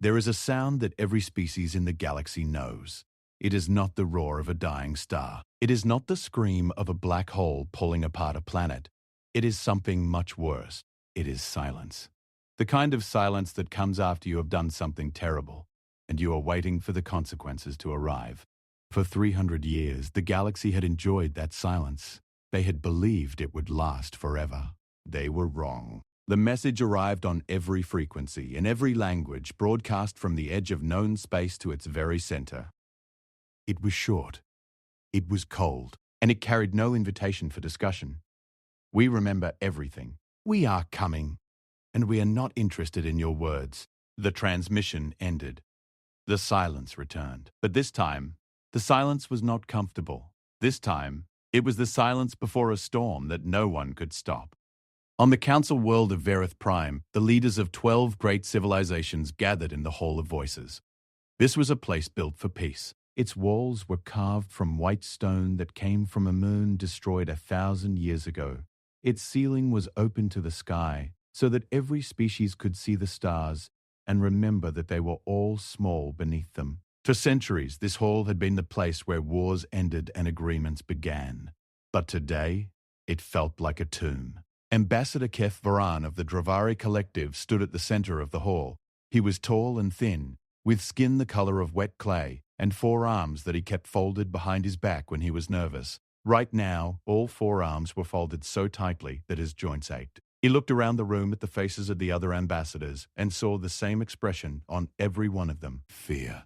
There is a sound that every species in the galaxy knows. It is not the roar of a dying star. It is not the scream of a black hole pulling apart a planet. It is something much worse. It is silence. The kind of silence that comes after you have done something terrible, and you are waiting for the consequences to arrive. For 300 years, the galaxy had enjoyed that silence. They had believed it would last forever. They were wrong. The message arrived on every frequency, in every language, broadcast from the edge of known space to its very center. It was short. It was cold, and it carried no invitation for discussion. We remember everything. We are coming, and we are not interested in your words. The transmission ended. The silence returned. But this time, the silence was not comfortable. This time, it was the silence before a storm that no one could stop. On the council world of Verith Prime, the leaders of 12 great civilizations gathered in the Hall of Voices. This was a place built for peace. Its walls were carved from white stone that came from a moon destroyed 1,000 years ago. Its ceiling was open to the sky, so that every species could see the stars and remember that they were all small beneath them. For centuries, this hall had been the place where wars ended and agreements began. But today, it felt like a tomb. Ambassador Keth Varan of the Dravari Collective stood at the center of the hall. He was tall and thin, with skin the color of wet clay, and 4 arms that he kept folded behind his back when he was nervous. Right now, all 4 arms were folded so tightly that his joints ached. He looked around the room at the faces of the other ambassadors and saw the same expression on every one of them. Fear.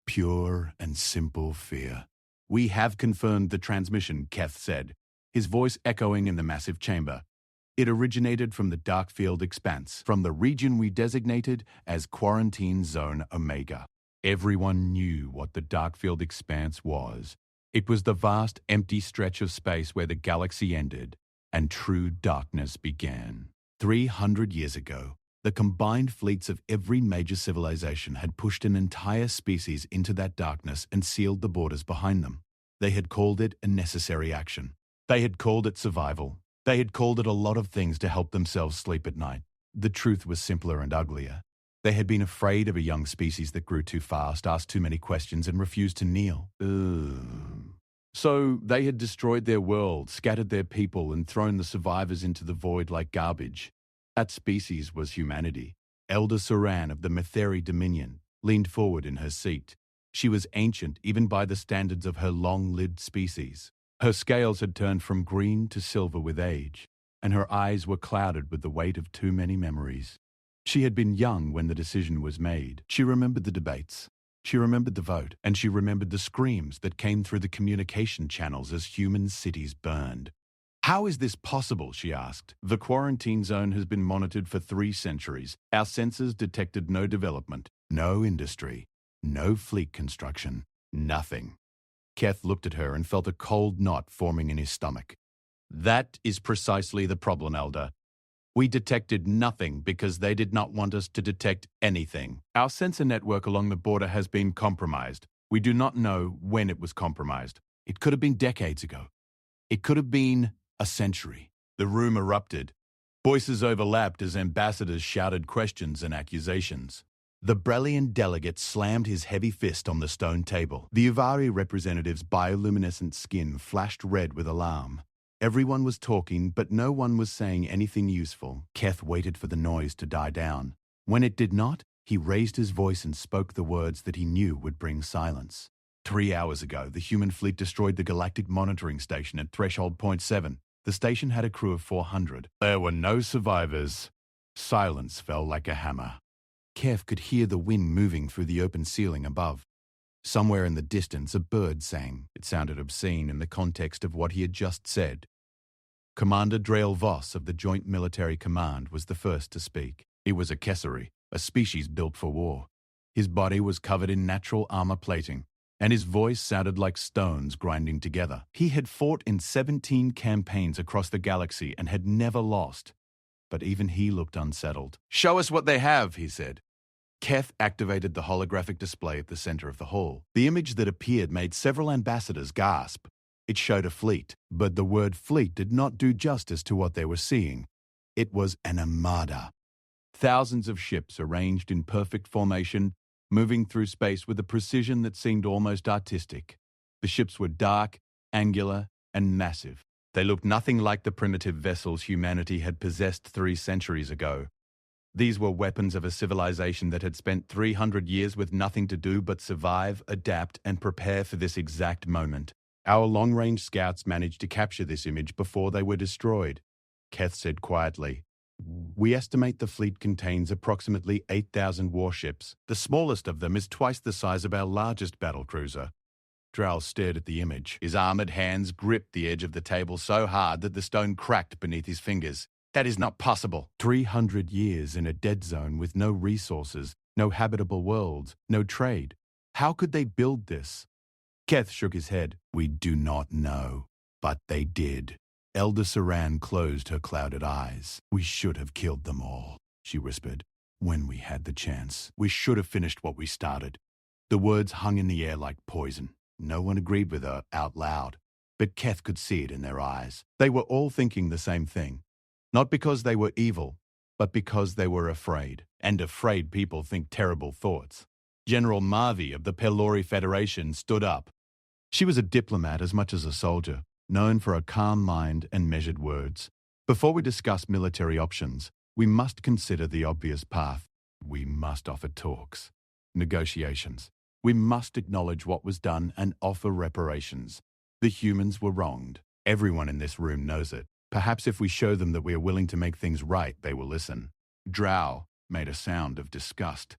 Pure and simple fear. "We have confirmed the transmission," Keth said, his voice echoing in the massive chamber. It originated from the dark field expanse, from the region we designated as Quarantine Zone Omega. Everyone knew what the dark field expanse was. It was the vast, empty stretch of space where the galaxy ended and true darkness began. 300 years ago, the combined fleets of every major civilization had pushed an entire species into that darkness and sealed the borders behind them. They had called it a necessary action. They had called it survival. They had called it a lot of things to help themselves sleep at night. The truth was simpler and uglier. They had been afraid of a young species that grew too fast, asked too many questions, and refused to kneel. So they had destroyed their world, scattered their people, and thrown the survivors into the void like garbage. That species was humanity. Elder Saran of the Metheri Dominion leaned forward in her seat. She was ancient even by the standards of her long-lived species. Her scales had turned from green to silver with age, and her eyes were clouded with the weight of too many memories. She had been young when the decision was made. She remembered the debates. She remembered the vote, and she remembered the screams that came through the communication channels as human cities burned. "How is this possible?" she asked. "The quarantine zone has been monitored for 3 centuries. Our sensors detected no development, no industry, no fleet construction, nothing." Keth looked at her and felt a cold knot forming in his stomach. "That is precisely the problem, Elder. We detected nothing because they did not want us to detect anything. Our sensor network along the border has been compromised. We do not know when it was compromised. It could have been decades ago. It could have been a century." The room erupted. Voices overlapped as ambassadors shouted questions and accusations. The Brellian delegate slammed his heavy fist on the stone table. The Uvari representative's bioluminescent skin flashed red with alarm. Everyone was talking, but no one was saying anything useful. Keth waited for the noise to die down. When it did not, he raised his voice and spoke the words that he knew would bring silence. 3 hours ago, the human fleet destroyed the Galactic Monitoring Station at Threshold Point 7. The station had a crew of 400. There were no survivors. Silence fell like a hammer. Keth could hear the wind moving through the open ceiling above. Somewhere in the distance, a bird sang. It sounded obscene in the context of what he had just said. Commander Drael Voss of the Joint Military Command was the first to speak. He was a Kessari, a species built for war. His body was covered in natural armor plating, and his voice sounded like stones grinding together. He had fought in 17 campaigns across the galaxy and had never lost. But even he looked unsettled. "Show us what they have," he said. Keth activated the holographic display at the center of the hall. The image that appeared made several ambassadors gasp. It showed a fleet, but the word fleet did not do justice to what they were seeing. It was an armada. Thousands of ships arranged in perfect formation, moving through space with a precision that seemed almost artistic. The ships were dark, angular, and massive. They looked nothing like the primitive vessels humanity had possessed 3 centuries ago. These were weapons of a civilization that had spent 300 years with nothing to do but survive, adapt, and prepare for this exact moment. Our long-range scouts managed to capture this image before they were destroyed, Keth said quietly. We estimate the fleet contains approximately 8,000 warships. The smallest of them is twice the size of our largest battlecruiser. Drow stared at the image. His armored hands gripped the edge of the table so hard that the stone cracked beneath his fingers. That is not possible. 300 years in a dead zone with no resources, no habitable worlds, no trade. How could they build this? Keth shook his head. We do not know, but they did. Elder Saran closed her clouded eyes. We should have killed them all, she whispered. When we had the chance, we should have finished what we started. The words hung in the air like poison. No one agreed with her out loud, but Keth could see it in their eyes. They were all thinking the same thing. Not because they were evil, but because they were afraid. And afraid people think terrible thoughts. General Marvi of the Pelori Federation stood up. She was a diplomat as much as a soldier, known for a calm mind and measured words. Before we discuss military options, we must consider the obvious path. We must offer talks, negotiations. We must acknowledge what was done and offer reparations. The humans were wronged. Everyone in this room knows it. Perhaps if we show them that we are willing to make things right, they will listen. Drow made a sound of disgust.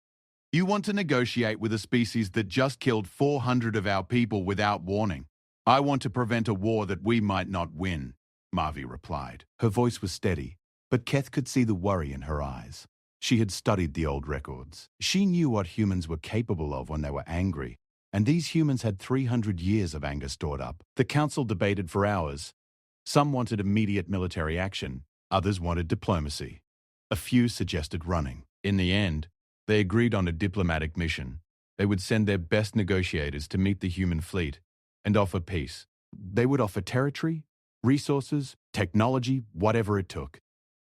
You want to negotiate with a species that just killed 400 of our people without warning. I want to prevent a war that we might not win, Marvi replied. Her voice was steady, but Keth could see the worry in her eyes. She had studied the old records. She knew what humans were capable of when they were angry, and these humans had 300 years of anger stored up. The council debated for hours. Some wanted immediate military action, others wanted diplomacy. A few suggested running. In the end, they agreed on a diplomatic mission. They would send their best negotiators to meet the human fleet and offer peace. They would offer territory, resources, technology, whatever it took.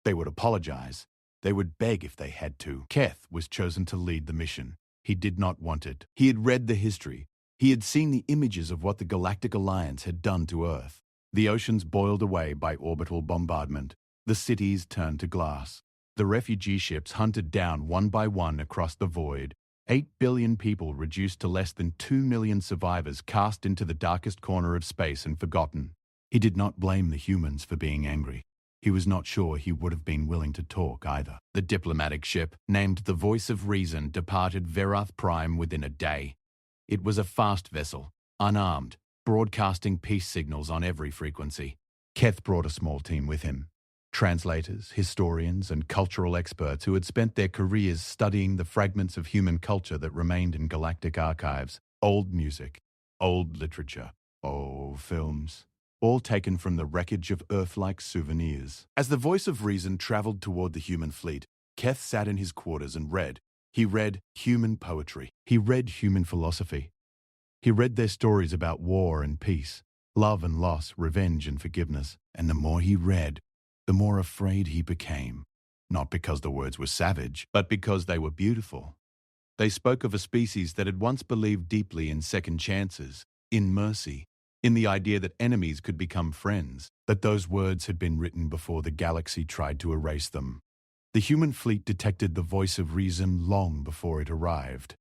They would apologize. They would beg if they had to. Keth was chosen to lead the mission. He did not want it. He had read the history. He had seen the images of what the Galactic Alliance had done to Earth. The oceans boiled away by orbital bombardment. The cities turned to glass. The refugee ships hunted down one by one across the void. 8 billion people reduced to less than 2 million survivors cast into the darkest corner of space and forgotten. He did not blame the humans for being angry. He was not sure he would have been willing to talk either. The diplomatic ship, named the Voice of Reason, departed Verath Prime within a day. It was a fast vessel, unarmed, broadcasting peace signals on every frequency. Keth brought a small team with him. Translators, historians, and cultural experts who had spent their careers studying the fragments of human culture that remained in galactic archives. Old music, old literature, old films, all taken from the wreckage of Earth-like souvenirs. As the Voice of Reason traveled toward the human fleet, Keth sat in his quarters and read. He read human poetry. He read human philosophy. He read their stories about war and peace, love and loss, revenge and forgiveness. And the more he read, the more afraid he became. Not because the words were savage, but because they were beautiful. They spoke of a species that had once believed deeply in second chances, in mercy, in the idea that enemies could become friends, that those words had been written before the galaxy tried to erase them. The human fleet detected the Voice of Reason long before it arrived.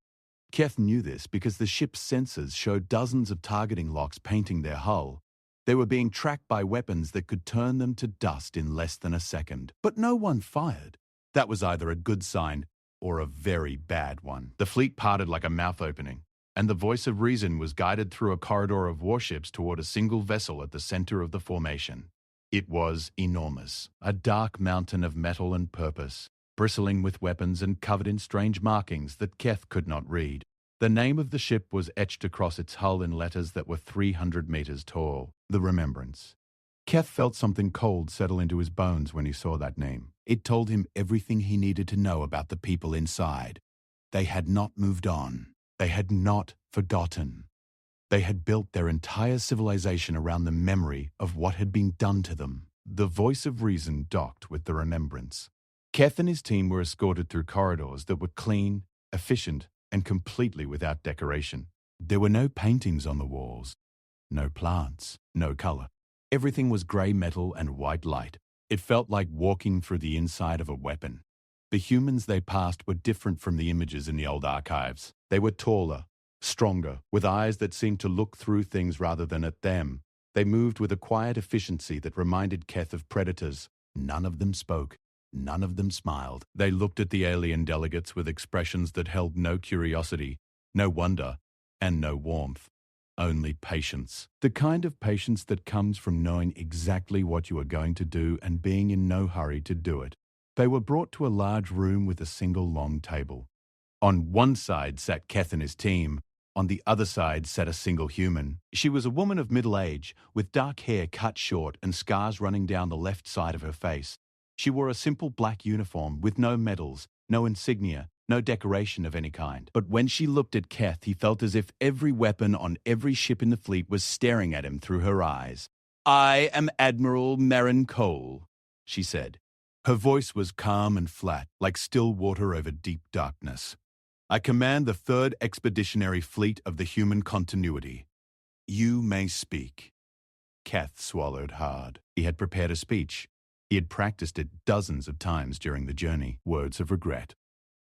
Keth knew this because the ship's sensors showed dozens of targeting locks painting their hull. They were being tracked by weapons that could turn them to dust in less than a second. But no one fired. That was either a good sign or a very bad one. The fleet parted like a mouth opening, and the Voice of Reason was guided through a corridor of warships toward a single vessel at the center of the formation. It was enormous, a dark mountain of metal and purpose, bristling with weapons and covered in strange markings that Keth could not read. The name of the ship was etched across its hull in letters that were 300 meters tall. The Remembrance. Keth felt something cold settle into his bones when he saw that name. It told him everything he needed to know about the people inside. They had not moved on. They had not forgotten. They had built their entire civilization around the memory of what had been done to them. The Voice of Reason docked with the Remembrance. Keth and his team were escorted through corridors that were clean, efficient, and completely without decoration. There were no paintings on the walls, no plants, no color. Everything was grey metal and white light. It felt like walking through the inside of a weapon. The humans they passed were different from the images in the old archives. They were taller, stronger, with eyes that seemed to look through things rather than at them. They moved with a quiet efficiency that reminded Keth of predators. None of them spoke. None of them smiled. They looked at the alien delegates with expressions that held no curiosity, no wonder, and no warmth. Only patience. The kind of patience that comes from knowing exactly what you are going to do and being in no hurry to do it. They were brought to a large room with a single long table. On one side sat Keth and his team. On the other side sat a single human. She was a woman of middle age, with dark hair cut short and scars running down the left side of her face. She wore a simple black uniform with no medals, no insignia, no decoration of any kind. But when she looked at Keth, he felt as if every weapon on every ship in the fleet was staring at him through her eyes. "I am Admiral Marin Cole," she said. Her voice was calm and flat, like still water over deep darkness. "I command the 3rd Expeditionary Fleet of the Human Continuity. You may speak." Keth swallowed hard. He had prepared a speech. He had practiced it dozens of times during the journey. Words of regret.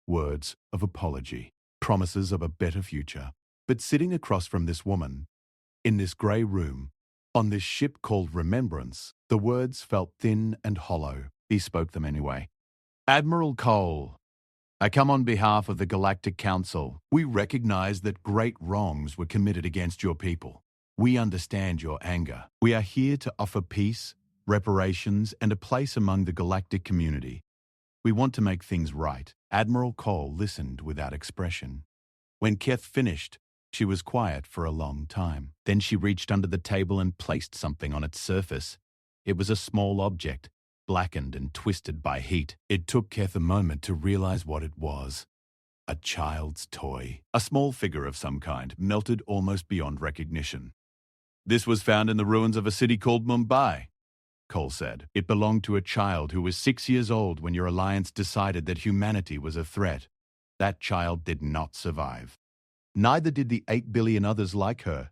Words of apology. Promises of a better future. But sitting across from this woman, in this grey room, on this ship called Remembrance, the words felt thin and hollow. He spoke them anyway. "Admiral Cole, I come on behalf of the Galactic Council. We recognize that great wrongs were committed against your people. We understand your anger. We are here to offer peace, reparations, and a place among the galactic community. We want to make things right." Admiral Cole listened without expression. When Keth finished, she was quiet for a long time. Then she reached under the table and placed something on its surface. It was a small object, blackened and twisted by heat. It took Keth a moment to realize what it was. A child's toy. A small figure of some kind, melted almost beyond recognition. "This was found in the ruins of a city called Mumbai," Cole said. "It belonged to a child who was 6 years old when your alliance decided that humanity was a threat. That child did not survive. Neither did the 8 billion others like her."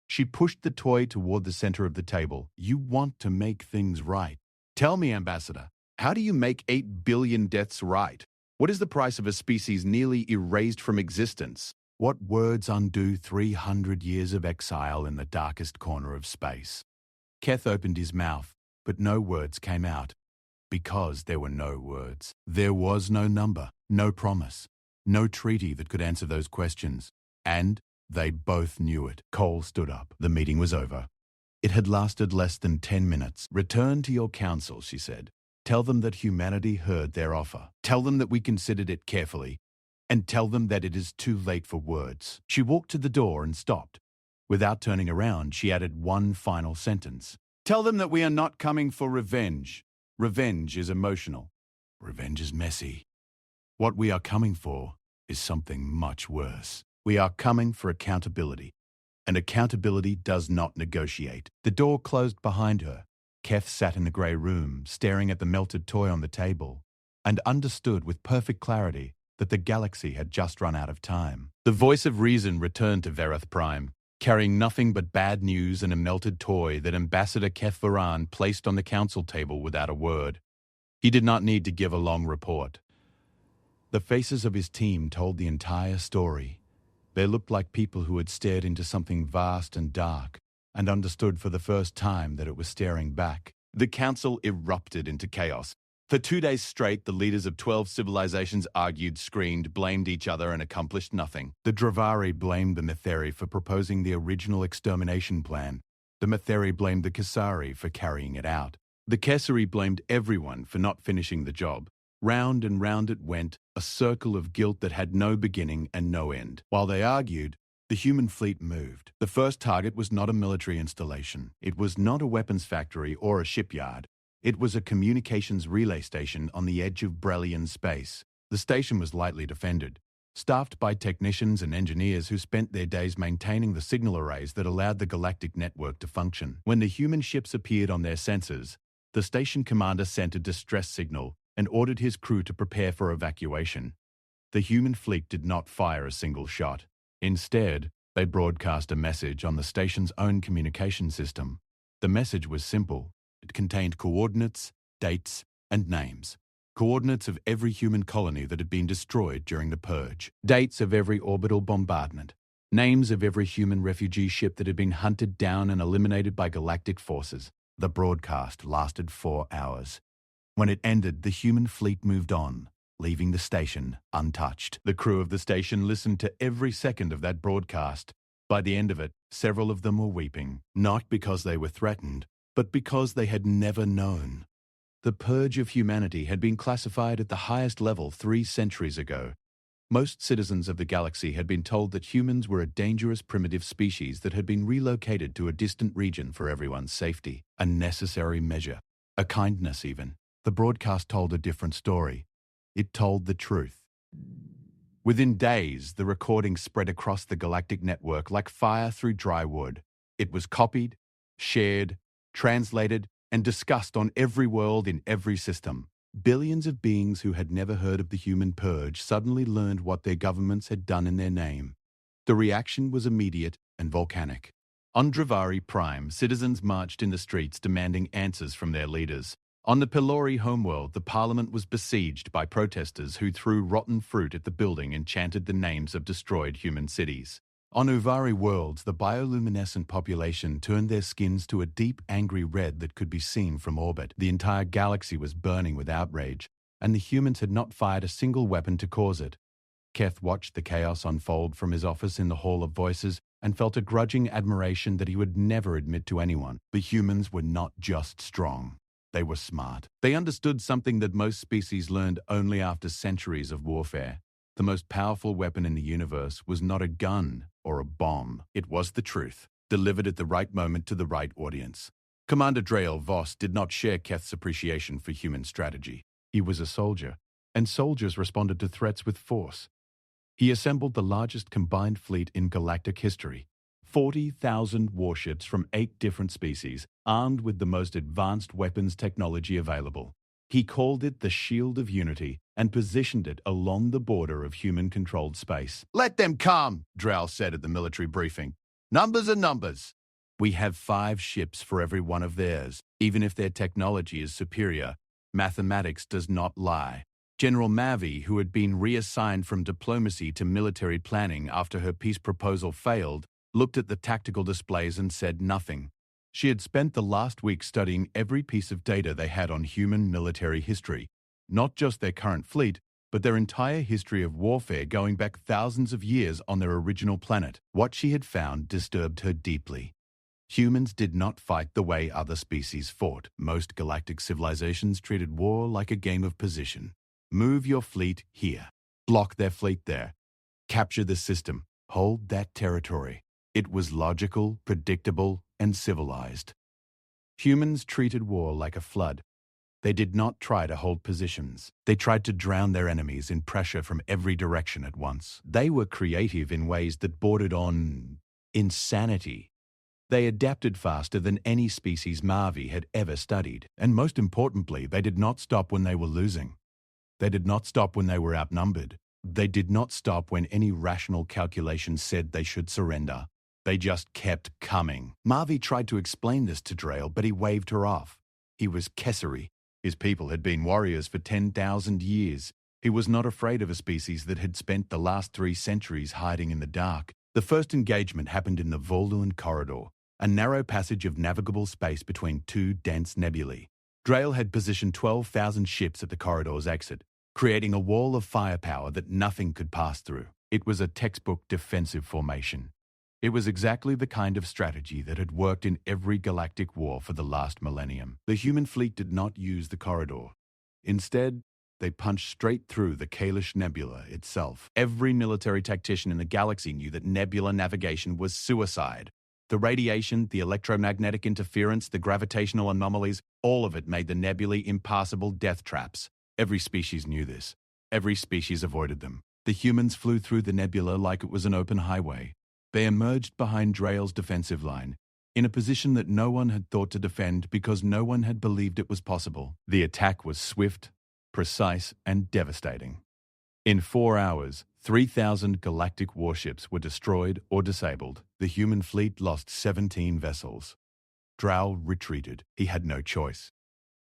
She pushed the toy toward the center of the table. "You want to make things right. Tell me, Ambassador, how do you make 8 billion deaths right? What is the price of a species nearly erased from existence? What words undo 300 years of exile in the darkest corner of space?" Keth opened his mouth, but no words came out. Because there were no words. There was no number, no promise, no treaty that could answer those questions. And they both knew it. Cole stood up. The meeting was over. It had lasted less than 10 minutes. "Return to your council," she said. "Tell them that humanity heard their offer. Tell them that we considered it carefully. And tell them that it is too late for words." She walked to the door and stopped. Without turning around, she added one final sentence. "Tell them that we are not coming for revenge. Revenge is emotional. Revenge is messy. What we are coming for is something much worse. We are coming for accountability. And accountability does not negotiate." The door closed behind her. Keth sat in the grey room, staring at the melted toy on the table, and understood with perfect clarity that the galaxy had just run out of time. The voice of reason returned to Vereth Prime, carrying nothing but bad news and a melted toy that Ambassador Keth Varan placed on the council table without a word. He did not need to give a long report. The faces of his team told the entire story. They looked like people who had stared into something vast and dark and understood for the first time that it was staring back. The council erupted into chaos. For 2 days straight, the leaders of 12 civilizations argued, screamed, blamed each other, and accomplished nothing. The Dravari blamed the Metheri for proposing the original extermination plan. The Metheri blamed the Kasari for carrying it out. The Kesari blamed everyone for not finishing the job. Round and round it went, a circle of guilt that had no beginning and no end. While they argued, the human fleet moved. The first target was not a military installation. It was not a weapons factory or a shipyard. It was a communications relay station on the edge of Brellian space. The station was lightly defended, staffed by technicians and engineers who spent their days maintaining the signal arrays that allowed the galactic network to function. When the human ships appeared on their sensors, the station commander sent a distress signal, and ordered his crew to prepare for evacuation. The human fleet did not fire a single shot. Instead, they broadcast a message on the station's own communication system. The message was simple. It contained coordinates, dates, and names. Coordinates of every human colony that had been destroyed during the purge. Dates of every orbital bombardment. Names of every human refugee ship that had been hunted down and eliminated by galactic forces. The broadcast lasted 4 hours. When it ended, the human fleet moved on, leaving the station untouched. The crew of the station listened to every second of that broadcast. By the end of it, several of them were weeping, not because they were threatened, but because they had never known. The purge of humanity had been classified at the highest level 3 centuries ago. Most citizens of the galaxy had been told that humans were a dangerous primitive species that had been relocated to a distant region for everyone's safety, a necessary measure, a kindness even. The broadcast told a different story. It told the truth. Within days, the recording spread across the galactic network like fire through dry wood. It was copied, shared, translated, and discussed on every world in every system. Billions of beings who had never heard of the human purge suddenly learned what their governments had done in their name. The reaction was immediate and volcanic. On Dravari Prime, citizens marched in the streets demanding answers from their leaders. On the Pelori homeworld, the parliament was besieged by protesters who threw rotten fruit at the building and chanted the names of destroyed human cities. On Uvari worlds, the bioluminescent population turned their skins to a deep, angry red that could be seen from orbit. The entire galaxy was burning with outrage, and the humans had not fired a single weapon to cause it. Keth watched the chaos unfold from his office in the Hall of Voices and felt a grudging admiration that he would never admit to anyone. The humans were not just strong. They were smart. They understood something that most species learned only after centuries of warfare. The most powerful weapon in the universe was not a gun or a bomb. It was the truth, delivered at the right moment to the right audience. Commander Drael Voss did not share Keth's appreciation for human strategy. He was a soldier, and soldiers responded to threats with force. He assembled the largest combined fleet in galactic history, 40,000 warships from 8 different species, armed with the most advanced weapons technology available. He called it the Shield of Unity and positioned it along the border of human-controlled space. "Let them come," Drael said at the military briefing. "Numbers are numbers. We have 5 ships for every one of theirs. Even if their technology is superior, mathematics does not lie." General Mavi, who had been reassigned from diplomacy to military planning after her peace proposal failed, looked at the tactical displays and said nothing. She had spent the last week studying every piece of data they had on human military history, not just their current fleet, but their entire history of warfare going back thousands of years on their original planet. What she had found disturbed her deeply. Humans did not fight the way other species fought. Most galactic civilizations treated war like a game of position. Move your fleet here. Block their fleet there. Capture the system. Hold that territory. It was logical, predictable, and civilized. Humans treated war like a flood. They did not try to hold positions. They tried to drown their enemies in pressure from every direction at once. They were creative in ways that bordered on insanity. They adapted faster than any species Mavi had ever studied. And most importantly, they did not stop when they were losing. They did not stop when they were outnumbered. They did not stop when any rational calculation said they should surrender. They just kept coming. Mavi tried to explain this to Drael, but he waved her off. He was Kesseri. His people had been warriors for 10,000 years. He was not afraid of a species that had spent the last 3 centuries hiding in the dark. The first engagement happened in the Volduan Corridor, a narrow passage of navigable space between 2 dense nebulae. Drael had positioned 12,000 ships at the corridor's exit, creating a wall of firepower that nothing could pass through. It was a textbook defensive formation. It was exactly the kind of strategy that had worked in every galactic war for the last millennium. The human fleet did not use the corridor. Instead, they punched straight through the Kalish Nebula itself. Every military tactician in the galaxy knew that nebula navigation was suicide. The radiation, the electromagnetic interference, the gravitational anomalies, all of it made the nebulae impassable death traps. Every species knew this. Every species avoided them. The humans flew through the nebula like it was an open highway. They emerged behind Drael's defensive line, in a position that no one had thought to defend because no one had believed it was possible. The attack was swift, precise, and devastating. In 4 hours, 3,000 galactic warships were destroyed or disabled. The human fleet lost 17 vessels. Drow retreated. He had no choice.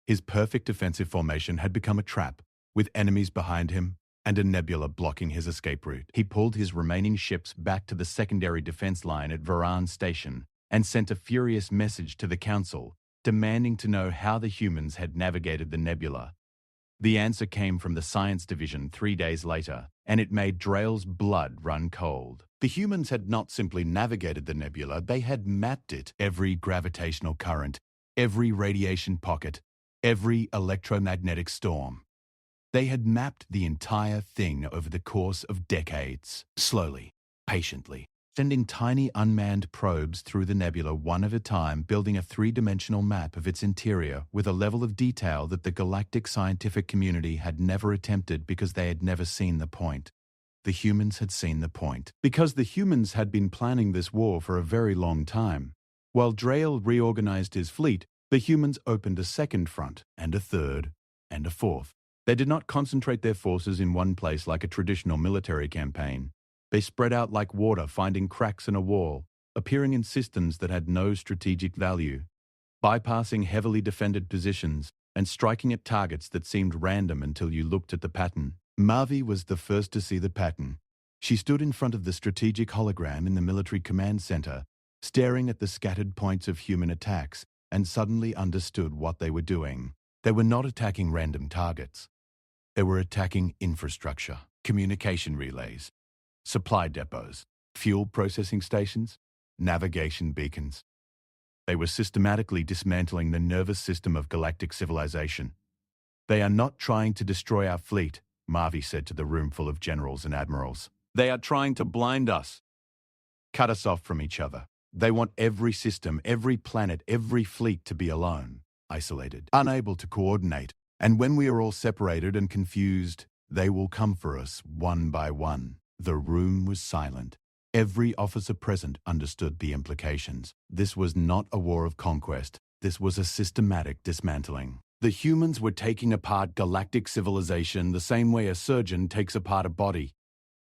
His perfect defensive formation had become a trap, with enemies behind him and a nebula blocking his escape route. He pulled his remaining ships back to the secondary defense line at Varan Station and sent a furious message to the Council, demanding to know how the humans had navigated the nebula. The answer came from the Science Division 3 days later, and it made Drail's blood run cold. The humans had not simply navigated the nebula, they had mapped it. Every gravitational current, every radiation pocket, every electromagnetic storm. They had mapped the entire thing over the course of decades, slowly, patiently, sending tiny unmanned probes through the nebula one at a time, building a three-dimensional map of its interior with a level of detail that the galactic scientific community had never attempted because they had never seen the point. The humans had seen the point. Because the humans had been planning this war for a very long time. While Drail reorganized his fleet, the humans opened a second front, and a third, and a fourth. They did not concentrate their forces in one place like a traditional military campaign. They spread out like water, finding cracks in a wall, appearing in systems that had no strategic value, bypassing heavily defended positions, and striking at targets that seemed random until you looked at the pattern. Mavi was the first to see the pattern. She stood in front of the strategic hologram in the military command center, staring at the scattered points of human attacks, and suddenly understood what they were doing. They were not attacking random targets. They were attacking infrastructure, communication relays, supply depots, fuel processing stations, navigation beacons. They were systematically dismantling the nervous system of galactic civilization. They are not trying to destroy our fleet, Mavi said to the room full of generals and admirals. They are trying to blind us, cut us off from each other. They want every system, every planet, every fleet to be alone, isolated, unable to coordinate. And when we are all separated and confused, they will come for us one by one. The room was silent. Every officer present understood the implications. This was not a war of conquest. This was a systematic dismantling. The humans were taking apart galactic civilization the same way a surgeon takes apart a body.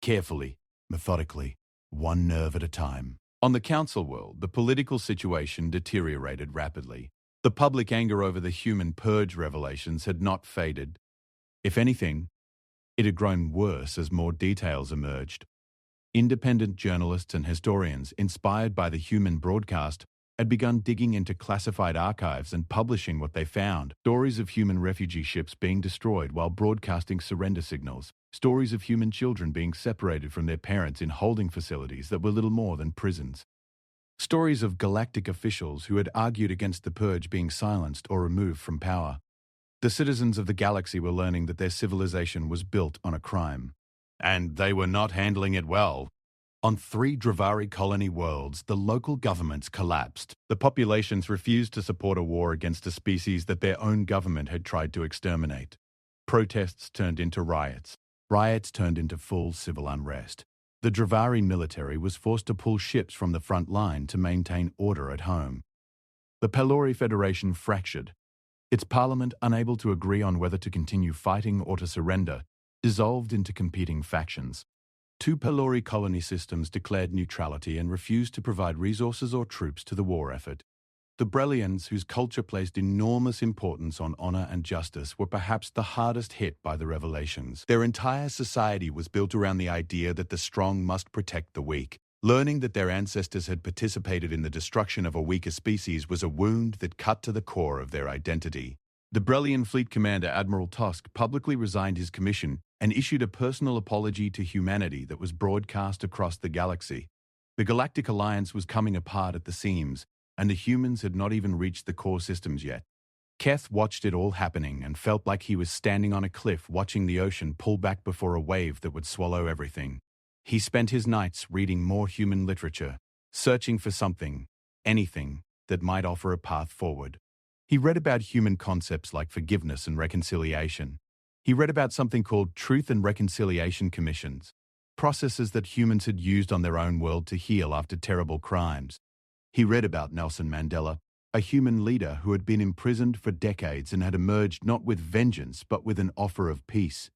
Carefully, methodically, one nerve at a time. On the Council world, the political situation deteriorated rapidly. The public anger over the human purge revelations had not faded. If anything, it had grown worse as more details emerged. Independent journalists and historians, inspired by the human broadcast, had begun digging into classified archives and publishing what they found. Stories of human refugee ships being destroyed while broadcasting surrender signals. Stories of human children being separated from their parents in holding facilities that were little more than prisons. Stories of galactic officials who had argued against the purge being silenced or removed from power. The citizens of the galaxy were learning that their civilization was built on a crime. And they were not handling it well. On 3 Dravari colony worlds, the local governments collapsed. The populations refused to support a war against a species that their own government had tried to exterminate. Protests turned into riots. Riots turned into full civil unrest. The Dravari military was forced to pull ships from the front line to maintain order at home. The Pelori Federation fractured. Its parliament, unable to agree on whether to continue fighting or to surrender, dissolved into competing factions. 2 Pelori colony systems declared neutrality and refused to provide resources or troops to the war effort. The Brellians, whose culture placed enormous importance on honor and justice, were perhaps the hardest hit by the revelations. Their entire society was built around the idea that the strong must protect the weak. Learning that their ancestors had participated in the destruction of a weaker species was a wound that cut to the core of their identity. The Brellian fleet commander Admiral Tosk publicly resigned his commission and issued a personal apology to humanity that was broadcast across the galaxy. The Galactic Alliance was coming apart at the seams, and the humans had not even reached the core systems yet. Keth watched it all happening and felt like he was standing on a cliff watching the ocean pull back before a wave that would swallow everything. He spent his nights reading more human literature, searching for something, anything, that might offer a path forward. He read about human concepts like forgiveness and reconciliation. He read about something called Truth and Reconciliation Commissions, processes that humans had used on their own world to heal after terrible crimes. He read about Nelson Mandela, a human leader who had been imprisoned for decades and had emerged not with vengeance but with an offer of peace.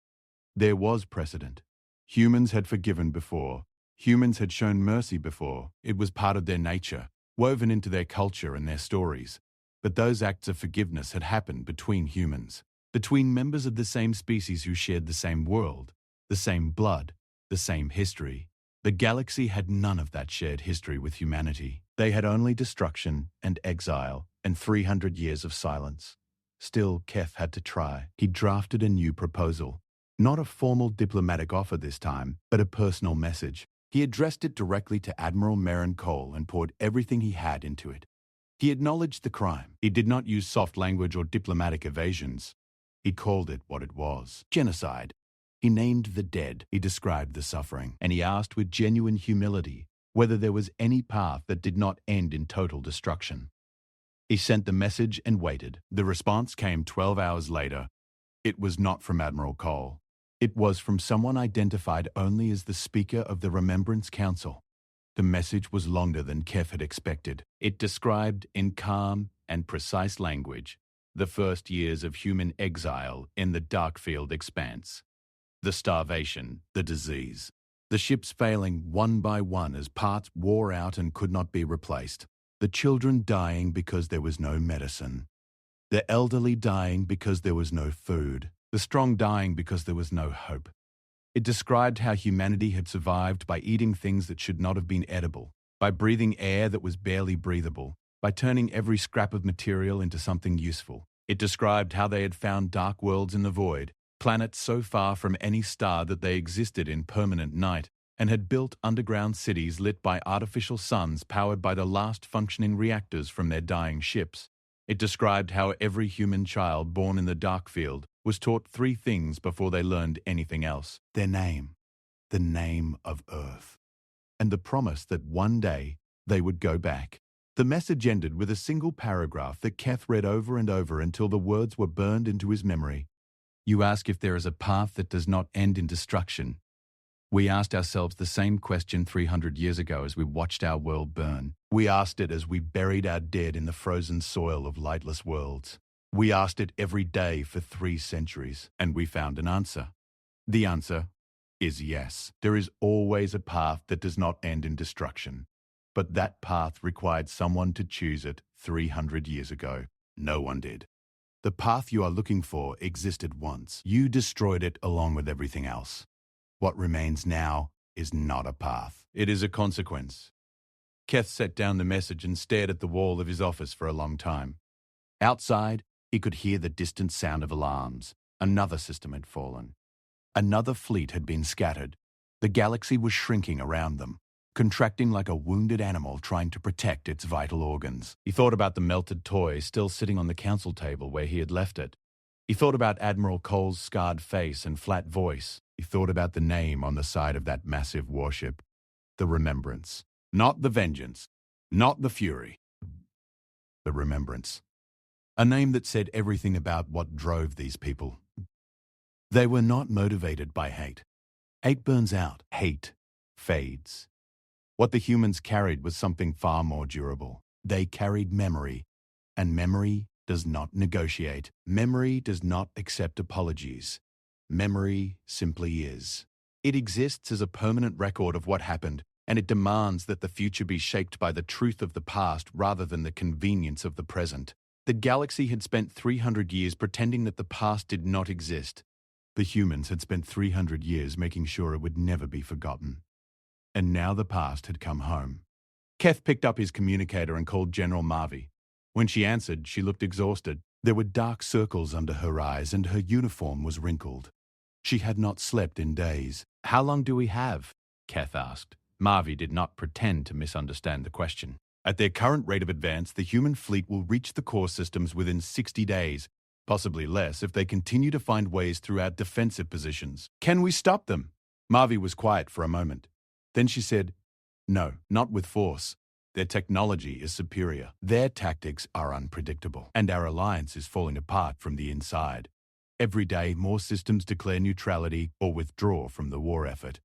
There was precedent. Humans had forgiven before. Humans had shown mercy before. It was part of their nature, woven into their culture and their stories. But those acts of forgiveness had happened between humans, between members of the same species who shared the same world, the same blood, the same history. The galaxy had none of that shared history with humanity. They had only destruction and exile and 300 years of silence. Still, Kef had to try. He drafted a new proposal. Not a formal diplomatic offer this time, but a personal message. He addressed it directly to Admiral Merrin Cole and poured everything he had into it. He acknowledged the crime. He did not use soft language or diplomatic evasions. He called it what it was: genocide. He named the dead. He described the suffering. And he asked with genuine humility whether there was any path that did not end in total destruction. He sent the message and waited. The response came 12 hours later. It was not from Admiral Cole. It was from someone identified only as the Speaker of the Remembrance Council. The message was longer than Kef had expected. It described, in calm and precise language, the first years of human exile in the Darkfield expanse. The starvation, the disease, the ships failing one by one as parts wore out and could not be replaced, the children dying because there was no medicine, the elderly dying because there was no food, the strong dying because there was no hope. It described how humanity had survived by eating things that should not have been edible, by breathing air that was barely breathable, by turning every scrap of material into something useful. It described how they had found dark worlds in the void, planets so far from any star that they existed in permanent night, and had built underground cities lit by artificial suns powered by the last functioning reactors from their dying ships. It described how every human child born in the Darkfield was taught 3 things before they learned anything else: their name, the name of Earth, and the promise that one day they would go back. The message ended with a single paragraph that Keth read over and over until the words were burned into his memory. You ask if there is a path that does not end in destruction. We asked ourselves the same question 300 years ago as we watched our world burn. We asked it as we buried our dead in the frozen soil of lightless worlds. We asked it every day for 3 centuries, and we found an answer. The answer is yes. There is always a path that does not end in destruction. But that path required someone to choose it 300 years ago. No one did. The path you are looking for existed once. You destroyed it along with everything else. What remains now is not a path. It is a consequence. Keth set down the message and stared at the wall of his office for a long time. Outside, he could hear the distant sound of alarms. Another system had fallen. Another fleet had been scattered. The galaxy was shrinking around them, contracting like a wounded animal trying to protect its vital organs. He thought about the melted toy still sitting on the council table where he had left it. He thought about Admiral Cole's scarred face and flat voice. He thought about the name on the side of that massive warship. The Remembrance. Not the Vengeance. Not the Fury. The Remembrance. A name that said everything about what drove these people. They were not motivated by hate. Hate burns out. Hate fades. What the humans carried was something far more durable. They carried memory, and memory does not negotiate. Memory does not accept apologies. Memory simply is. It exists as a permanent record of what happened, and it demands that the future be shaped by the truth of the past rather than the convenience of the present. The galaxy had spent 300 years pretending that the past did not exist. The humans had spent 300 years making sure it would never be forgotten. And now the past had come home. Keth picked up his communicator and called General Marvey. When she answered, she looked exhausted. There were dark circles under her eyes and her uniform was wrinkled. She had not slept in days. How long do we have? Keth asked. Marvey did not pretend to misunderstand the question. At their current rate of advance, the human fleet will reach the core systems within 60 days, possibly less if they continue to find ways through our defensive positions. Can we stop them? Marvey was quiet for a moment. Then she said, No, not with force. Their technology is superior. Their tactics are unpredictable, and our alliance is falling apart from the inside. Every day, more systems declare neutrality or withdraw from the war effort.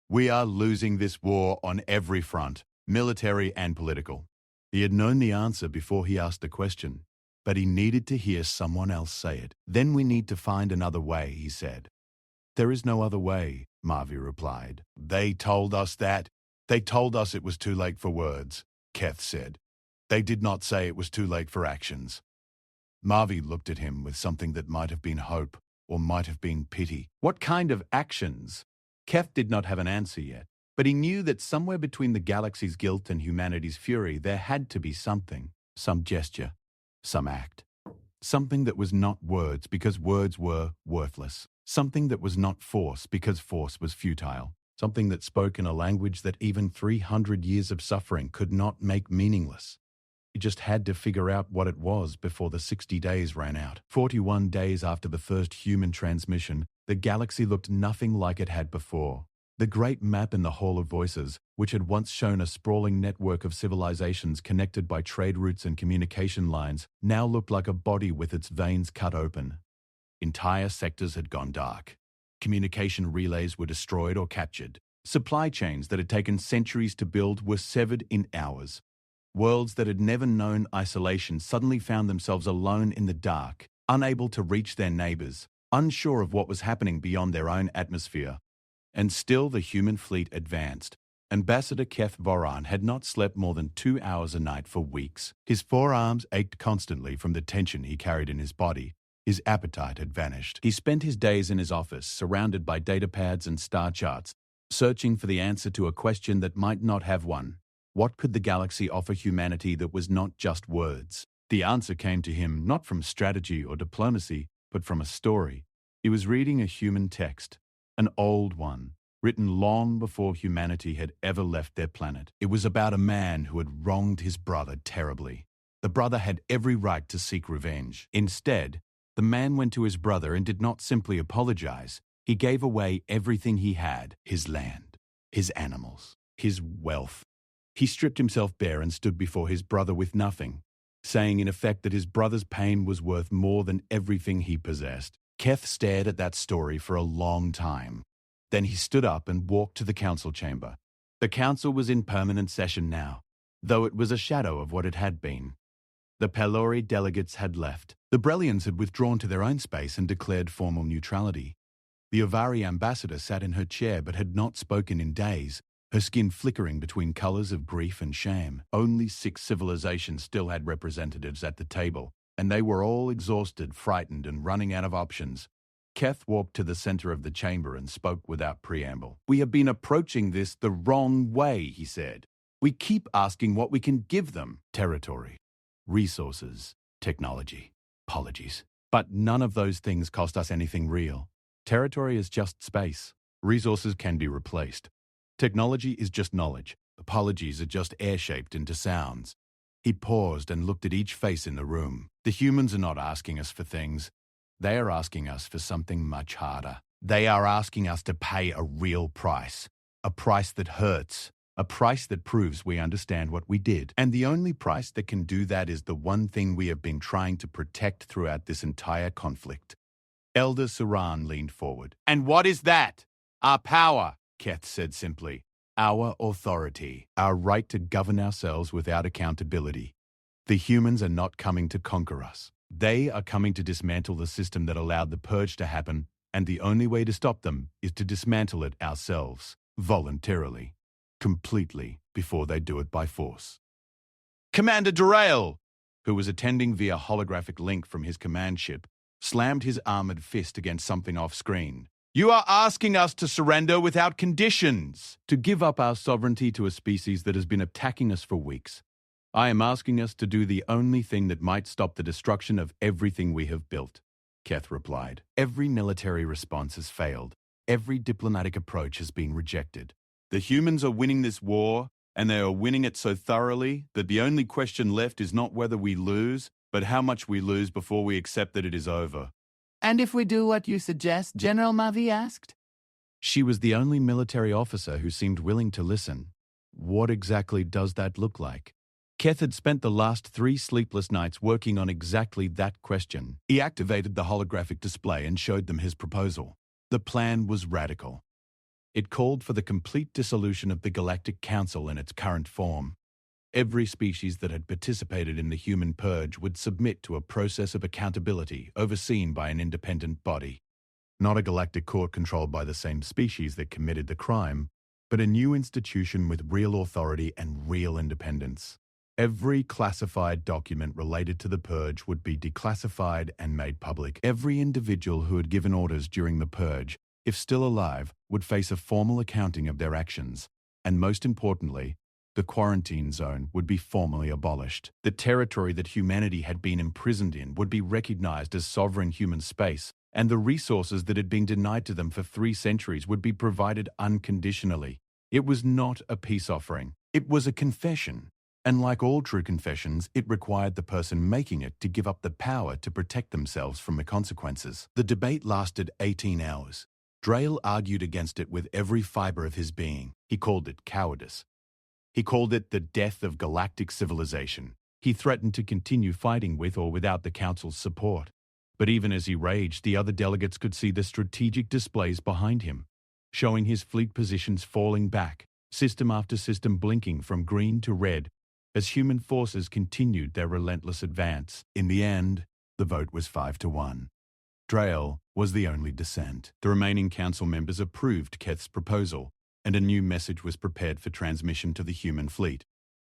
We are losing this war on every front, military and political. He had known the answer before he asked the question, but he needed to hear someone else say it. Then we need to find another way, he said. There is no other way, Marvy replied. They told us that. They told us it was too late for words, Keth said. They did not say it was too late for actions. Marvy looked at him with something that might have been hope or might have been pity. What kind of actions? Keth did not have an answer yet, but he knew that somewhere between the galaxy's guilt and humanity's fury there had to be something, some gesture, some act. Something that was not words because words were worthless. Something that was not force because force was futile. Something that spoke in a language that even 300 years of suffering could not make meaningless. He just had to figure out what it was before the 60 days ran out. 41 days after the first human transmission, the galaxy looked nothing like it had before. The great map in the Hall of Voices, which had once shown a sprawling network of civilizations connected by trade routes and communication lines, now looked like a body with its veins cut open. Entire sectors had gone dark. Communication relays were destroyed or captured. Supply chains that had taken centuries to build were severed in hours. Worlds that had never known isolation suddenly found themselves alone in the dark, unable to reach their neighbors, unsure of what was happening beyond their own atmosphere. And still the human fleet advanced. Ambassador Keth Voran had not slept more than 2 hours a night for weeks. His forearms ached constantly from the tension he carried in his body. His appetite had vanished. He spent his days in his office, surrounded by datapads and star charts, searching for the answer to a question that might not have one. What could the galaxy offer humanity that was not just words? The answer came to him not from strategy or diplomacy, but from a story. He was reading a human text, an old one, written long before humanity had ever left their planet. It was about a man who had wronged his brother terribly. The brother had every right to seek revenge. Instead, the man went to his brother and did not simply apologize. He gave away everything he had, his land, his animals, his wealth. He stripped himself bare and stood before his brother with nothing, saying in effect that his brother's pain was worth more than everything he possessed. Keth stared at that story for a long time. Then he stood up and walked to the council chamber. The council was in permanent session now, though it was a shadow of what it had been. The Pelori delegates had left. The Brellians had withdrawn to their own space and declared formal neutrality. The Ovari ambassador sat in her chair but had not spoken in days, her skin flickering between colors of grief and shame. Only 6 civilizations still had representatives at the table, and they were all exhausted, frightened, and running out of options. Keth walked to the center of the chamber and spoke without preamble. "We have been approaching this the wrong way," he said. "We keep asking what we can give them. Territory, resources, technology, apologies. But none of those things cost us anything real. Territory is just space. Resources can be replaced. Technology is just knowledge. Apologies are just air-shaped into sounds." He paused and looked at each face in the room. The humans are not asking us for things. They are asking us for something much harder. They are asking us to pay a real price. A price that hurts. A price that proves we understand what we did. And the only price that can do that is the one thing we have been trying to protect throughout this entire conflict. Elder Suran leaned forward. "And what is that?" "Our power," Keth said simply. "Our authority. Our right to govern ourselves without accountability. The humans are not coming to conquer us. They are coming to dismantle the system that allowed the purge to happen, and the only way to stop them is to dismantle it ourselves, voluntarily, completely, before they do it by force." Commander Derail, who was attending via holographic link from his command ship, slammed his armored fist against something off-screen. "You are asking us to surrender without conditions, to give up our sovereignty to a species that has been attacking us for weeks. I am asking us to do the only thing that might stop the destruction of everything we have built," Keth replied. "Every military response has failed. Every diplomatic approach has been rejected. The humans are winning this war, and they are winning it so thoroughly that the only question left is not whether we lose, but how much we lose before we accept that it is over." "And if we do what you suggest?" General Mavi asked. She was the only military officer who seemed willing to listen. What exactly does that look like? Keth had spent the last 3 sleepless nights working on exactly that question. He activated the holographic display and showed them his proposal. The plan was radical. It called for the complete dissolution of the Galactic Council in its current form. Every species that had participated in the human purge would submit to a process of accountability overseen by an independent body. Not a galactic court controlled by the same species that committed the crime, but a new institution with real authority and real independence. Every classified document related to the purge would be declassified and made public. Every individual who had given orders during the purge, if still alive, would face a formal accounting of their actions. And most importantly, the quarantine zone would be formally abolished. The territory that humanity had been imprisoned in would be recognized as sovereign human space, and the resources that had been denied to them for 3 centuries would be provided unconditionally. It was not a peace offering. It was a confession. And like all true confessions, it required the person making it to give up the power to protect themselves from the consequences. The debate lasted 18 hours. Drayle argued against it with every fiber of his being. He called it cowardice. He called it the death of galactic civilization. He threatened to continue fighting with or without the Council's support. But even as he raged, the other delegates could see the strategic displays behind him, showing his fleet positions falling back, system after system blinking from green to red, as human forces continued their relentless advance. In the end, the vote was 5-1. Drayle was the only dissent. The remaining council members approved Keth's proposal, and a new message was prepared for transmission to the human fleet.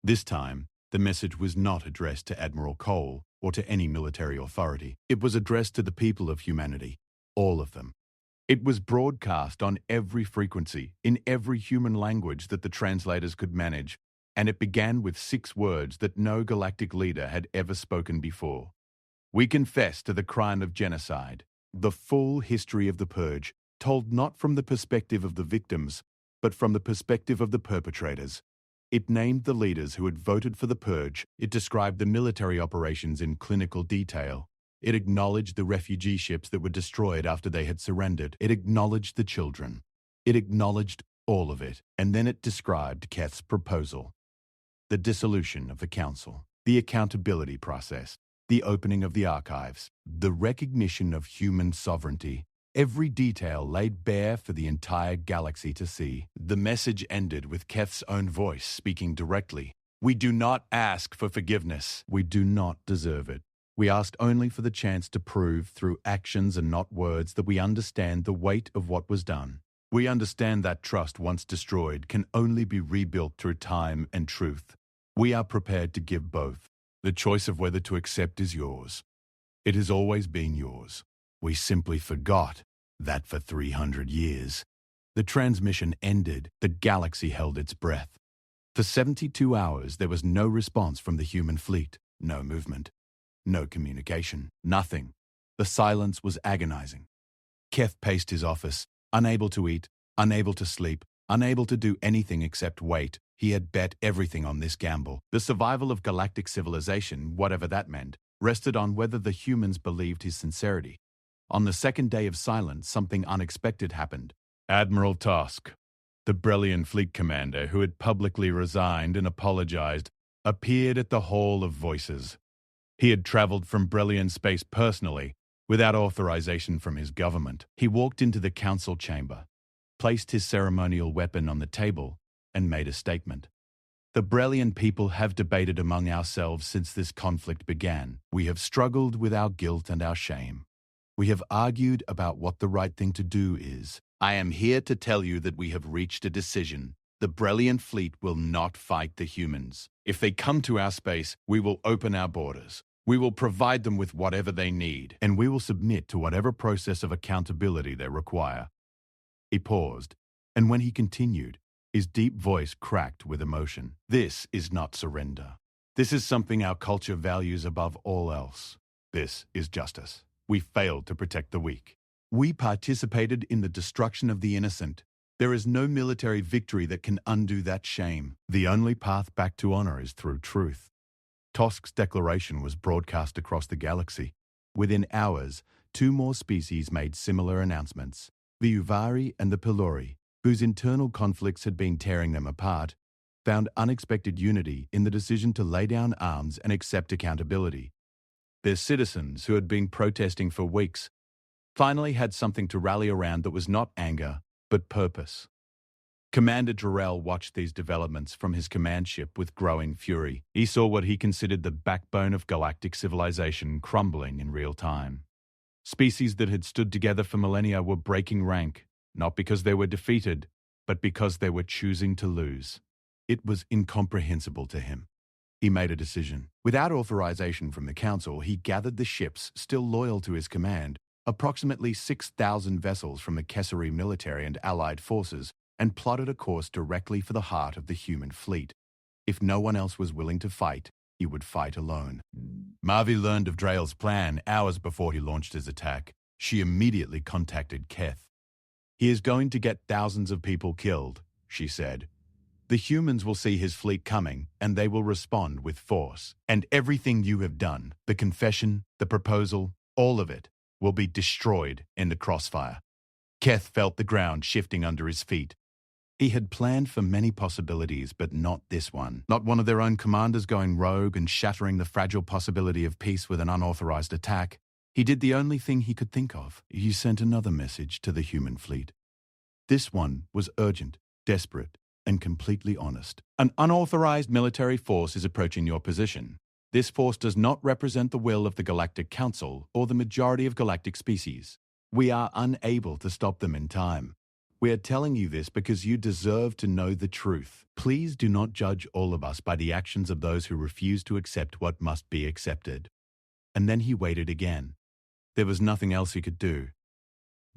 This time, the message was not addressed to Admiral Cole or to any military authority. It was addressed to the people of humanity, all of them. It was broadcast on every frequency, in every human language that the translators could manage, and it began with 6 words that no galactic leader had ever spoken before. We confess to the crime of genocide, the full history of the purge, told not from the perspective of the victims, but from the perspective of the perpetrators. It named the leaders who had voted for the purge. It described the military operations in clinical detail. It acknowledged the refugee ships that were destroyed after they had surrendered. It acknowledged the children. It acknowledged all of it. And then it described Keth's proposal. The dissolution of the council, the accountability process, the opening of the archives, the recognition of human sovereignty, every detail laid bare for the entire galaxy to see. The message ended with Keth's own voice speaking directly. We do not ask for forgiveness. We do not deserve it. We ask only for the chance to prove through actions and not words that we understand the weight of what was done. We understand that trust once destroyed can only be rebuilt through time and truth. We are prepared to give both. The choice of whether to accept is yours. It has always been yours. We simply forgot that for 300 years. The transmission ended. The galaxy held its breath. For 72 hours, there was no response from the human fleet. No movement. No communication. Nothing. The silence was agonizing. Keth paced his office, unable to eat, unable to sleep, unable to do anything except wait. He had bet everything on this gamble. The survival of galactic civilization, whatever that meant, rested on whether the humans believed his sincerity. On the second day of silence, something unexpected happened. Admiral Tosk, the Brellian fleet commander who had publicly resigned and apologized, appeared at the Hall of Voices. He had traveled from Brellian space personally, without authorization from his government. He walked into the council chamber, placed his ceremonial weapon on the table, and made a statement. The Brellian people have debated among ourselves since this conflict began. We have struggled with our guilt and our shame. We have argued about what the right thing to do is. I am here to tell you that we have reached a decision. The Brellian fleet will not fight the humans. If they come to our space, we will open our borders. We will provide them with whatever they need, and we will submit to whatever process of accountability they require. He paused, and when he continued, his deep voice cracked with emotion. This is not surrender. This is something our culture values above all else. This is justice. We failed to protect the weak. We participated in the destruction of the innocent. There is no military victory that can undo that shame. The only path back to honor is through truth. Tosk's declaration was broadcast across the galaxy. Within hours, 2 more species made similar announcements. The Uvari and the Pelori, whose internal conflicts had been tearing them apart, found unexpected unity in the decision to lay down arms and accept accountability. Their citizens, who had been protesting for weeks, finally had something to rally around that was not anger, but purpose. Commander Drell watched these developments from his command ship with growing fury. He saw what he considered the backbone of galactic civilization crumbling in real time. Species that had stood together for millennia were breaking rank, not because they were defeated, but because they were choosing to lose. It was incomprehensible to him. He made a decision. Without authorization from the Council, he gathered the ships still loyal to his command, approximately 6,000 vessels from the Kessari military and allied forces, and plotted a course directly for the heart of the human fleet. If no one else was willing to fight, he would fight alone. Marvi learned of Drell's plan hours before he launched his attack. She immediately contacted Keth. "He is going to get thousands of people killed," she said. "The humans will see his fleet coming, and they will respond with force. And everything you have done, the confession, the proposal, all of it, will be destroyed in the crossfire." Keth felt the ground shifting under his feet. He had planned for many possibilities, but not this one. Not one of their own commanders going rogue and shattering the fragile possibility of peace with an unauthorized attack. He did the only thing he could think of. He sent another message to the human fleet. This one was urgent, desperate, and completely honest. "An unauthorized military force is approaching your position. This force does not represent the will of the Galactic Council or the majority of galactic species. We are unable to stop them in time. We are telling you this because you deserve to know the truth. Please do not judge all of us by the actions of those who refuse to accept what must be accepted." And then he waited again. There was nothing else he could do.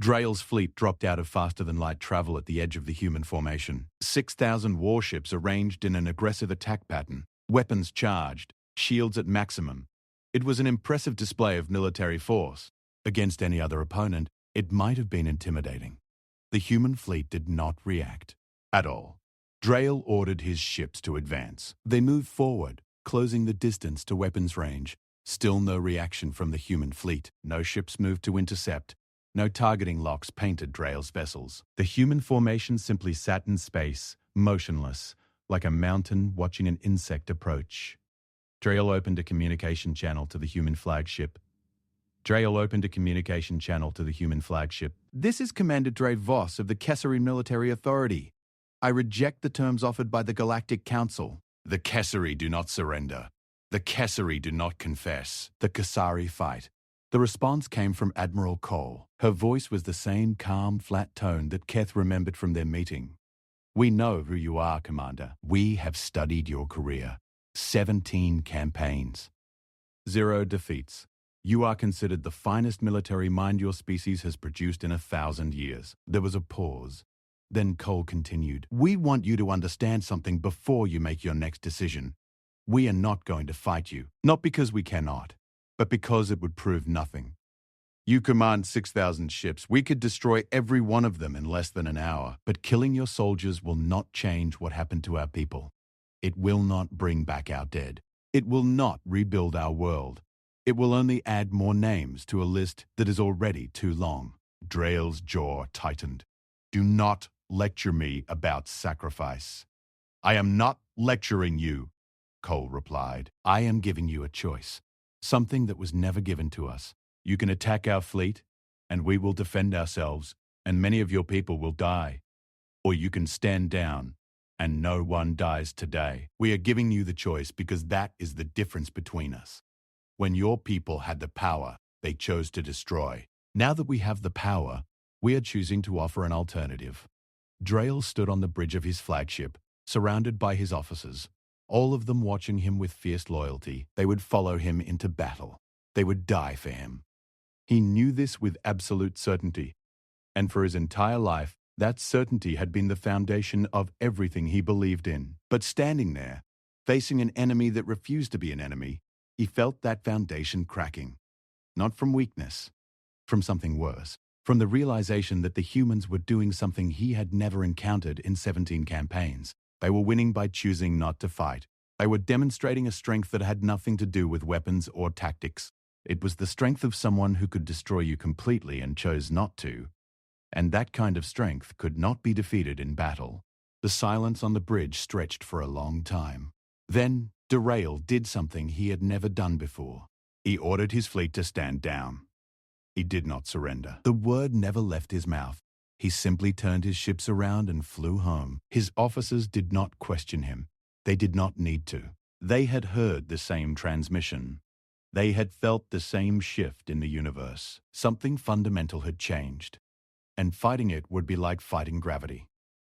Drell's fleet dropped out of faster-than-light travel at the edge of the human formation. 6,000 warships arranged in an aggressive attack pattern, weapons charged, shields at maximum. It was an impressive display of military force. Against any other opponent, it might have been intimidating. The human fleet did not react at all. Drell ordered his ships to advance. They moved forward, closing the distance to weapons range. Still no reaction from the human fleet. No ships moved to intercept. No targeting locks painted Drell's vessels. The human formation simply sat in space, motionless, like a mountain watching an insect approach. Drell opened a communication channel to the human flagship. "This is Commander Dre Voss of the Kessari Military Authority. I reject the terms offered by the Galactic Council. The Kessari do not surrender. The Kessari do not confess. The Kessari fight." The response came from Admiral Cole. Her voice was the same calm, flat tone that Keth remembered from their meeting. "We know who you are, Commander. We have studied your career. 17 campaigns. 0 defeats. You are considered the finest military mind your species has produced in 1,000 years." There was a pause. Then Cole continued. "We want you to understand something before you make your next decision. We are not going to fight you, not because we cannot, but because it would prove nothing. You command 6,000 ships. We could destroy every one of them in less than an hour, but killing your soldiers will not change what happened to our people. It will not bring back our dead. It will not rebuild our world. It will only add more names to a list that is already too long." Drell's jaw tightened. "Do not lecture me about sacrifice." "I am not lecturing you," Cole replied. "I am giving you a choice, something that was never given to us. You can attack our fleet, and we will defend ourselves, and many of your people will die. Or you can stand down, and no one dies today. We are giving you the choice because that is the difference between us. When your people had the power, they chose to destroy. Now that we have the power, we are choosing to offer an alternative." Drell stood on the bridge of his flagship, surrounded by his officers, all of them watching him with fierce loyalty. They would follow him into battle. They would die for him. He knew this with absolute certainty, and for his entire life, that certainty had been the foundation of everything he believed in. But standing there, facing an enemy that refused to be an enemy, he felt that foundation cracking. Not from weakness, from something worse. From the realization that the humans were doing something he had never encountered in 17 campaigns. They were winning by choosing not to fight. They were demonstrating a strength that had nothing to do with weapons or tactics. It was the strength of someone who could destroy you completely and chose not to. And that kind of strength could not be defeated in battle. The silence on the bridge stretched for a long time. Then, Drell did something he had never done before. He ordered his fleet to stand down. He did not surrender. The word never left his mouth. He simply turned his ships around and flew home. His officers did not question him. They did not need to. They had heard the same transmission. They had felt the same shift in the universe. Something fundamental had changed. And fighting it would be like fighting gravity.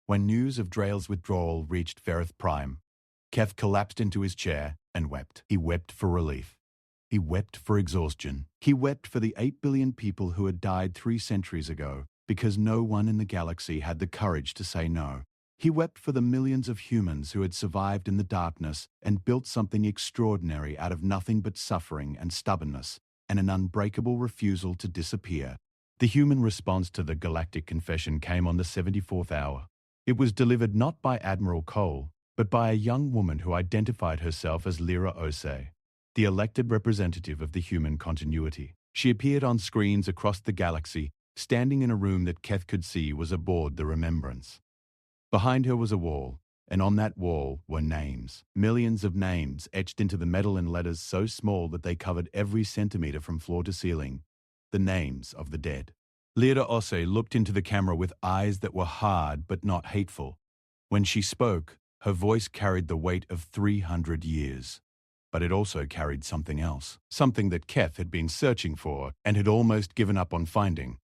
When news of Drail's withdrawal reached Ferrith Prime, Keth collapsed into his chair and wept. He wept for relief. He wept for exhaustion. He wept for the 8 billion people who had died 3 centuries ago because no one in the galaxy had the courage to say no. He wept for the millions of humans who had survived in the darkness and built something extraordinary out of nothing but suffering and stubbornness and an unbreakable refusal to disappear. The human response to the Galactic Confession came on the 74th hour. It was delivered not by Admiral Cole, but by a young woman who identified herself as Lyra Osei, the elected representative of the human continuity. She appeared on screens across the galaxy, standing in a room that Keth could see was aboard the Remembrance. Behind her was a wall, and on that wall were names. Millions of names etched into the metal in letters so small that they covered every centimeter from floor to ceiling. The names of the dead. Lyra Osei looked into the camera with eyes that were hard but not hateful. When she spoke, her voice carried the weight of 300 years. But it also carried something else. Something that Keth had been searching for and had almost given up on finding.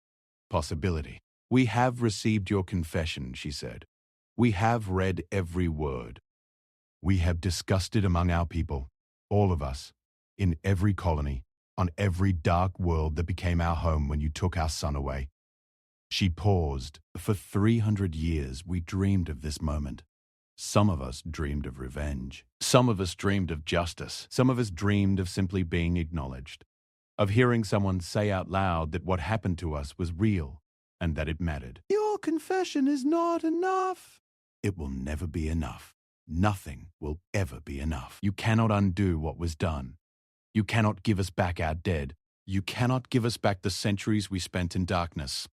Possibility. "We have received your confession," she said. "We have read every word. We have discussed it among our people, all of us, in every colony, on every dark world that became our home when you took our son away." She paused. "For 300 years we dreamed of this moment. Some of us dreamed of revenge. Some of us dreamed of justice. Some of us dreamed of simply being acknowledged. Of hearing someone say out loud that what happened to us was real and that it mattered. Your confession is not enough. It will never be enough. Nothing will ever be enough. You cannot undo what was done. You cannot give us back our dead. You cannot give us back the centuries we spent in darkness.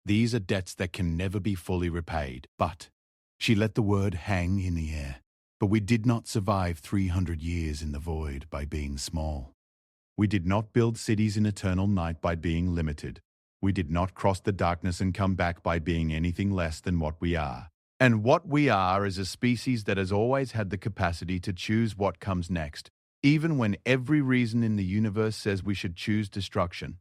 These are debts that can never be fully repaid. But," she let the word hang in the air, "but we did not survive 300 years in the void by being small. We did not build cities in eternal night by being limited. We did not cross the darkness and come back by being anything less than what we are. And what we are is a species that has always had the capacity to choose what comes next, even when every reason in the universe says we should choose destruction.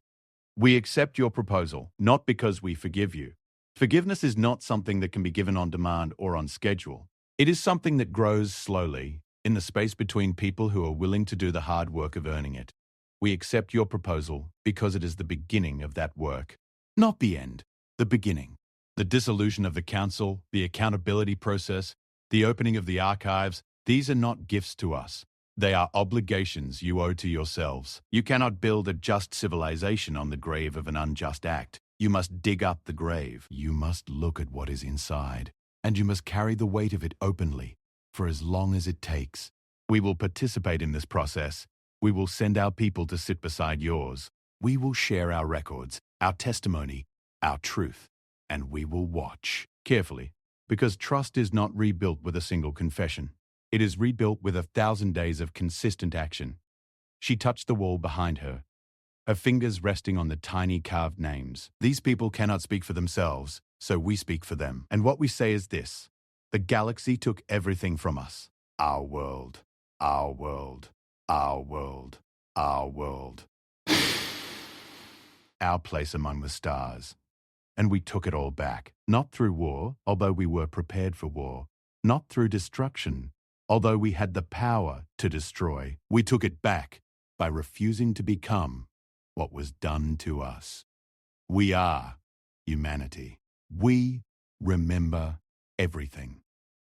We accept your proposal, not because we forgive you. Forgiveness is not something that can be given on demand or on schedule. It is something that grows slowly, in the space between people who are willing to do the hard work of earning it. We accept your proposal because it is the beginning of that work. Not the end, the beginning. The dissolution of the council, the accountability process, the opening of the archives, these are not gifts to us. They are obligations you owe to yourselves. You cannot build a just civilization on the grave of an unjust act. You must dig up the grave. You must look at what is inside. And you must carry the weight of it openly, for as long as it takes. We will participate in this process. We will send our people to sit beside yours. We will share our records, our testimony, our truth. And we will watch carefully, because trust is not rebuilt with a single confession. It is rebuilt with 1,000 days of consistent action. She touched the wall behind her, her fingers resting on the tiny carved names. These people cannot speak for themselves, so we speak for them. And what we say is this: the galaxy took everything from us. Our world, our world, our world, our world. Our place among the stars. And we took it all back, not through war, although we were prepared for war, not through destruction, although we had the power to destroy. We took it back by refusing to become what was done to us. We are humanity. We remember everything.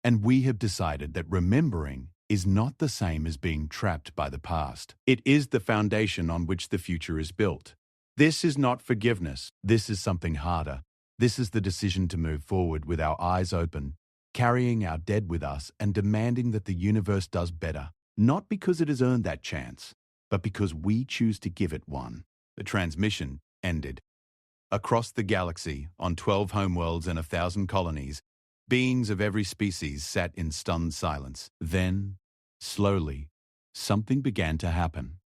And we have decided that remembering is not the same as being trapped by the past. It is the foundation on which the future is built. This is not forgiveness. This is something harder. This is the decision to move forward with our eyes open, carrying our dead with us and demanding that the universe does better, not because it has earned that chance, but because we choose to give it one. The transmission ended. Across the galaxy, on 12 homeworlds and 1,000 colonies, beings of every species sat in stunned silence. Then, slowly, something began to happen.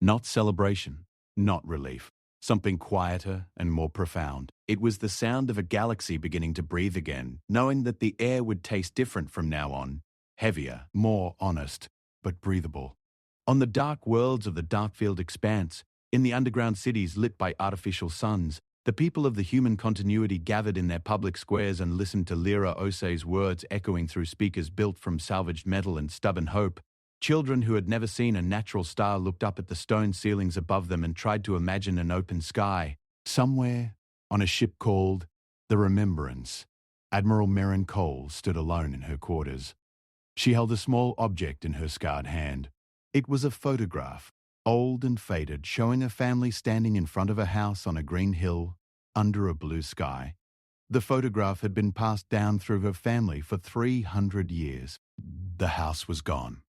Not celebration. Not relief. something quieter and more profound. It was the sound of a galaxy beginning to breathe again, knowing that the air would taste different from now on, heavier, more honest, but breathable. On the dark worlds of the Darkfield expanse, in the underground cities lit by artificial suns, the people of the human continuity gathered in their public squares and listened to Lyra Osei's words echoing through speakers built from salvaged metal and stubborn hope. Children who had never seen a natural star looked up at the stone ceilings above them and tried to imagine an open sky. Somewhere, on a ship called the Remembrance, Admiral Merrin Cole stood alone in her quarters. She held a small object in her scarred hand. It was a photograph, old and faded, showing a family standing in front of a house on a green hill under a blue sky. The photograph had been passed down through her family for 300 years. The house was gone.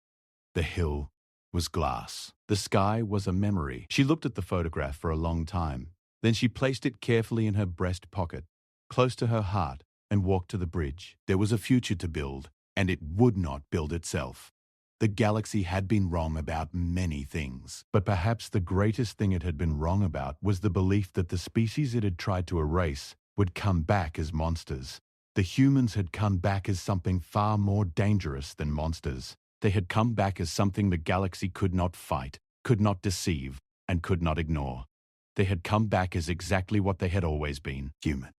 The hill was glass. The sky was a memory. She looked at the photograph for a long time. Then she placed it carefully in her breast pocket, close to her heart, and walked to the bridge. There was a future to build, and it would not build itself. The galaxy had been wrong about many things, but perhaps the greatest thing it had been wrong about was the belief that the species it had tried to erase would come back as monsters. The humans had come back as something far more dangerous than monsters. They had come back as something the galaxy could not fight, could not deceive, and could not ignore. They had come back as exactly what they had always been, human.